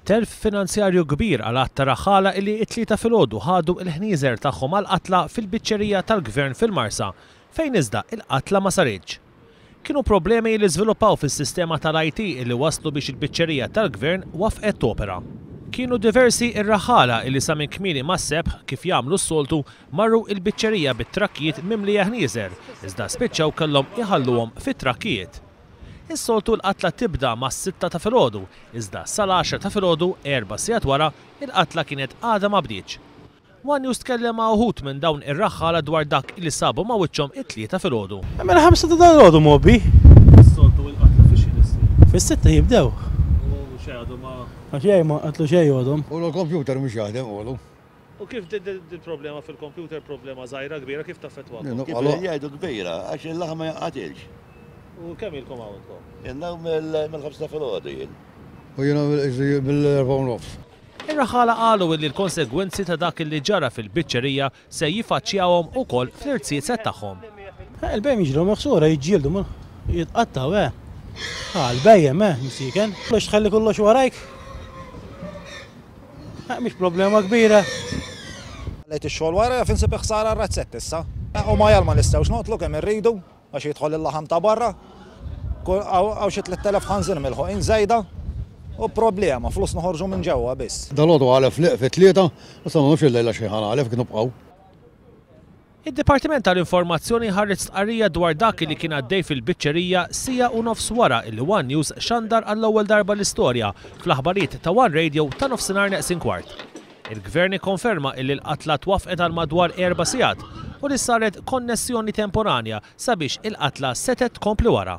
Telf finanzjarju kbir għal għatta raħħala illi it-tlieta filgħodu ħadu il-ħnieżer tagħhom għal qatla fil-biċċerija tal-Gvern fil-Marsa fejn iżda il-qatla ma saritx. Kienu problemi li żviluppaw fis-sistema tal-IT illi waslu biex il-biċċerija tal-Gvern wafqet topera. Kienu diversi ir-raħħala illi sa minn kmieni mas-sebħ kif jagħmlu s-soltu marru il-biċċerija bit-trakkijiet mimlija ħnieżer iżda spiċċaw kellhom iħalluhom fit-trakkijiet. Is-soltu l-qatla tibda mas-6 ta' filgħodu, iżda sal-10 ta' filgħodu 4 sigħat wara il-qatla kienet għadha ma bdietx. One News tkellem ma' uħud minn dawn ir-raħħala dwar dak li sabu ma' wiċċhom it-3 filgħodu. Mela 5 ta' filgħodu mobbi. Is-soltu l-qatla fiex jinissir. Fis-6 jibdew. U xejn ma. Xejn ma qatlu xejn għadhom. U l-kompjuter mhux jaħdem għolu. U kif il-problema fil-kompjuter problema żgħira kbira kif taffettwa? Kif jgħidu kbira għax il-laħam ma jaqatilx. U kemm ilkom hawnkom? Jenna mill-5 ta' filgħodu jien. U jiena bil-4 nofs. Ir-raħħala qalu li l-konsegwenzi ta' dak li ġara fil-biċċerija se jifaċċjawhom ukoll fl-irsiet tagħhom. Il-bejjem jiġru meħsura jiġġieldu jitqattaw l-bejjem misiken. Kollox tħalli kollox warajk. Mhix problema kbira. Lejt ix-xogħol wara finsib ħsara r-razzett issa. U ma jal ma nistgħux noqtlu kemm irridu għax jidħol il-laħam ta' barra. Għaw xi 3000 ħanżir mill-ħoqin żejda. U problema, flus noħorġu minn ġewwa biss. Dalodu għalef fit-tlieta, issa ma nafx il-lejla xi ħana għalef kien nibqgħu. Id-Dipartiment tal-Informazzjoni ħarret stqarrija dwar dak li kien għaddej fil-biċċerija sija u nofs wara illi One News xandar għall-ewwel darba l-istorja fl-aħbarijiet ta' One Radio ta' nofsinhar neqsin kwart. Il-Gvern ikkonferma illi l-qatla twaffqet għal madwar 4 sigħat u li saret konnessjoni temporanja sabiex il-qatla setet tkompli wara.